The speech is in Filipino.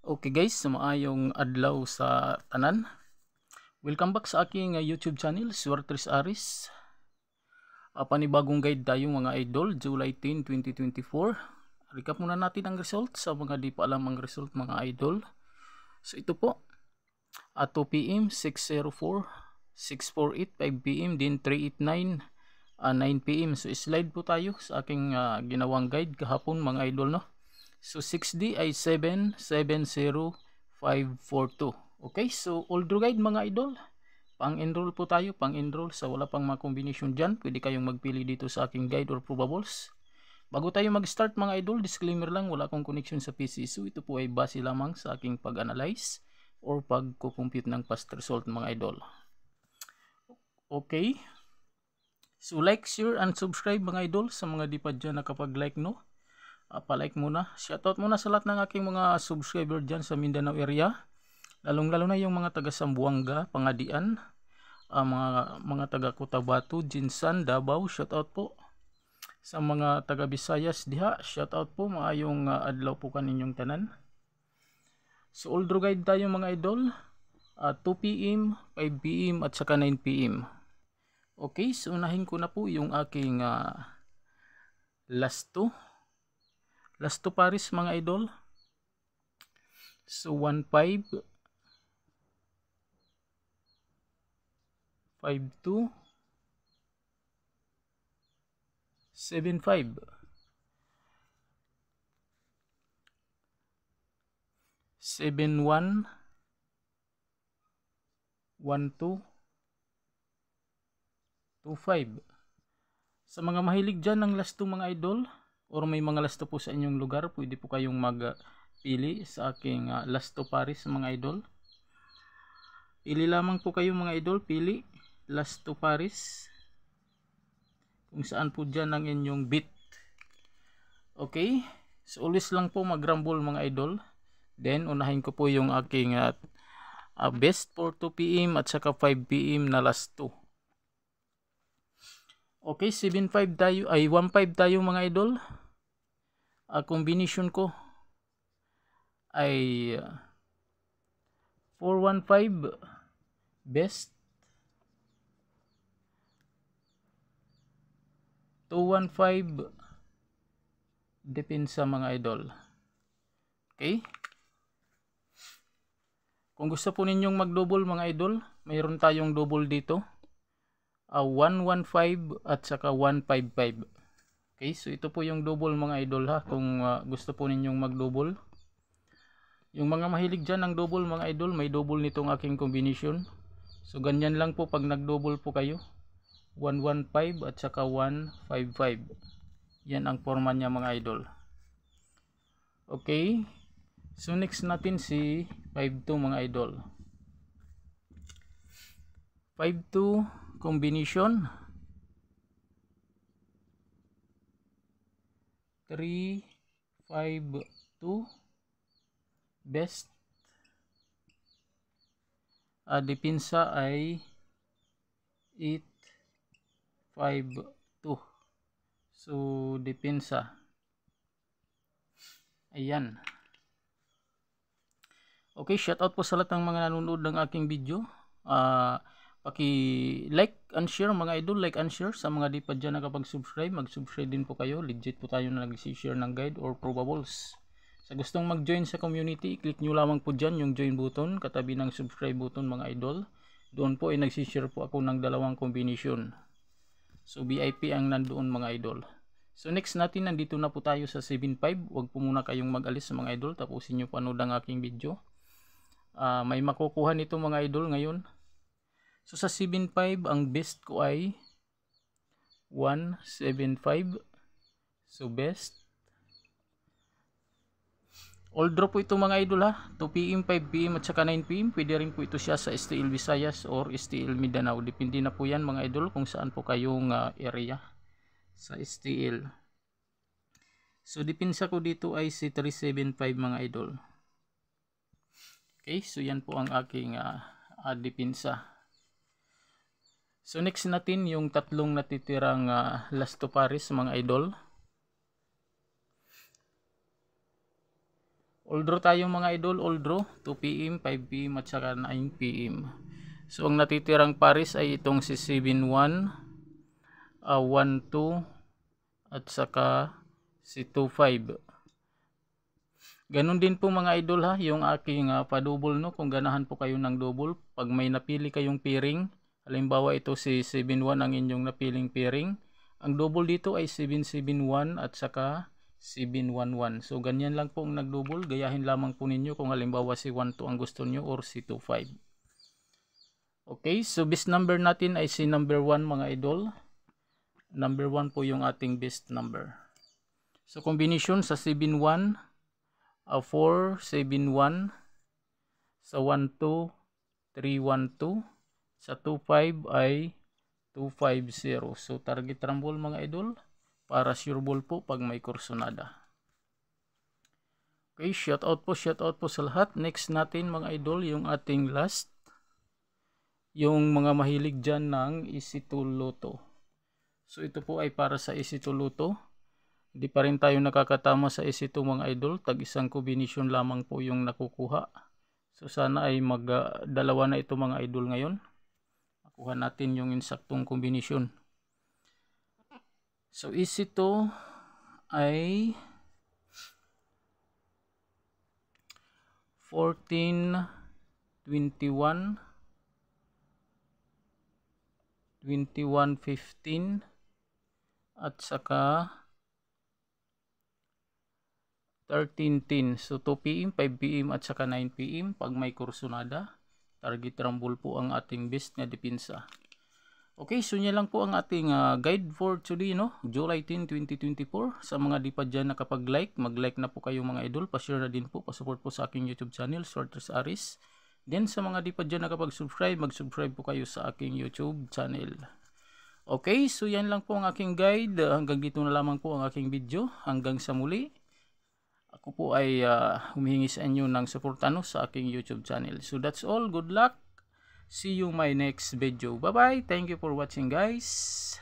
Okay guys, maayong adlaw sa tanan. Welcome back sa aking YouTube channel, Suertes Aris. Panibagong guide tayo mga idol, July 10, 2024. Recap muna natin ang result sa mga di pa alam ang result mga idol. So ito po, 2 PM, 604, 648, 5 PM, din 389, 9 PM. So slide po tayo sa aking ginawang guide kahapon mga idol, no? So 6D ay 770542. Okay, so older guide mga idol. Pang-enroll po tayo, pang-enroll sa wala pang mga combination dyan. Pwede kayong magpili dito sa aking guide or probables. Bago tayo mag-start mga idol, disclaimer lang, wala akong connection sa PC. So ito po ay base lamang sa aking pag-analyze or pag-compute ng past result mga idol. Okay. So like, share, and subscribe mga idol sa mga di pa dyan nakapag-like, no? Pa-like muna. Shoutout muna sa lahat ng aking mga subscriber dyan sa Mindanao area. Lalong-lalo na yung mga taga Sambuanga, Pangadian, mga taga Cotabato, Jinsan, Davao. Shoutout po. Sa mga taga Visayas diha, shoutout po. Maayong adlaw po kaninyong tanan. So older guide tayo mga idol. 2 PM, 5 PM at saka 9 PM. Okay, so unahin ko na po yung aking last 2 pares mga idol. So 1-5, 5-2, 7-5, 7-1, 1-2, 2-5. Sa mga mahilig dyan ng last 2 mga idol, or may mga last 2 po sa inyong lugar, pwede po kayong magpili sa aking last 2 pares mga idol. Pili lamang po kayo mga idol, pili last 2 pares kung saan po dyan ang inyong bit. Okay, so always lang po mag-rumble mga idol. Then unahin ko po yung aking best for 2 PM at saka 5 PM na last 2. Okay, 7-5 tayo, ay 1-5 tayo mga idol. Combination ko ay 4-1-5 best, 2-1-5 depensa mga idol. Okay, kung gusto po ninyong mag-double mga idol, mayroon tayong double dito, 1-1-5 at saka 1-5-5. Okay, so ito po yung double mga idol ha, kung gusto po ninyong mag-double. Yung mga mahilig dyan ng double mga idol, may double nitong aking combination. So ganyan lang po pag nag-double po kayo, 1-1-5 at saka 1-5-5. Yan ang forma niya mga idol. Okay, so next natin si 5-2 mga idol. 5-2 combination, 3-5-2 best, depensa ay 8-5-2. So depensa, ayan. Okay, shoutout po sa lahat ng mga nanonood ng aking video. Paki-like and share mga idol, like and share. Sa mga di pa dyan nakapag-subscribe, mag-subscribe din po kayo. Legit po tayo na nag-share ng guide or probables. Sa gustong mag-join sa community, click nyo lamang po dyan yung join button, katabi ng subscribe button mga idol. Doon po ay nag-share po ako ng dalawang combination. So VIP ang nandoon mga idol. So next natin, nandito na po tayo sa 7-5. Huwag po muna kayong mag-alis sa mga idol, tapusin nyo panood ang aking video. May makukuha nito mga idol ngayon. So sa 7-5, ang best ko ay 1-7-5. So best. All draw po ito mga idol ha. 2 PM, 5 PM at saka 9 PM. Pwede rin po ito siya sa STL Visayas or STL Mindanao. Depende na po yan mga idol kung saan po kayong area sa STL. So depensa ko dito ay si 375 mga idol. Okay, so yan po ang aking depensa. So next natin yung tatlong natitirang last 2 pares mga idol. All draw tayo mga idol, all draw 2 PM, 5 PM at saka 9 PM. So ang natitirang pares ay itong si 7-1, 1-2 at saka si 2-5. Ganon din po mga idol ha, yung aking pa-double no, kung ganahan po kayo ng double, pag may napili kayong pairing, halimbawa ito si 7-1 ang inyong napiling pairing, ang double dito ay 7-7-1 at saka 7-1-1. So ganyan lang po ang nag-double, gayahin lamang po ninyo kung halimbawa si 1-2 ang gusto nyo or si 2-5. Okay, so best number natin ay si number 1 mga idol. Number 1 po yung ating best number. So combination sa 7-1, 4-7-1, sa 1-2, 3-1-2, sa 2-5 ay 2-5-0. So target rumble mga idol, para sure ball po pag may kursonada. Okay, shout out po sa lahat. Next natin mga idol, yung ating last, yung mga mahilig dyan ng Easy2 Lotto. So ito po ay para sa Easy2 Lotto. Hindi pa rin tayo nakakatama sa Easy2 mga idol, tag isang combination lamang po yung nakukuha. So sana ay dalawa na ito mga idol ngayon. Makuha natin yung insaktong combination. So Easy2 ay 14, 21, 21-15 at saka 13-10. So 2 PM, 5 PM at saka 9 PM pag may kursonada. Target rumble po ang ating best na depensa. Okay, so yan lang po ang ating guide for today, no? July 10, 2024. Sa mga di pa dyan nakapag-like, mag-like na po kayo mga idol. Pa-share na din po, pa-support po sa aking YouTube channel, Sorters Aris. Then sa mga di pa dyan nakapag-subscribe, mag-subscribe po kayo sa aking YouTube channel. Okay, so yan lang po ang aking guide. Hanggang dito na lamang po ang aking video. Hanggang sa muli. Ako po ay humihingi sa inyo ng suporta sa aking YouTube channel. So that's all. Good luck. See you my next video. Bye bye. Thank you for watching guys.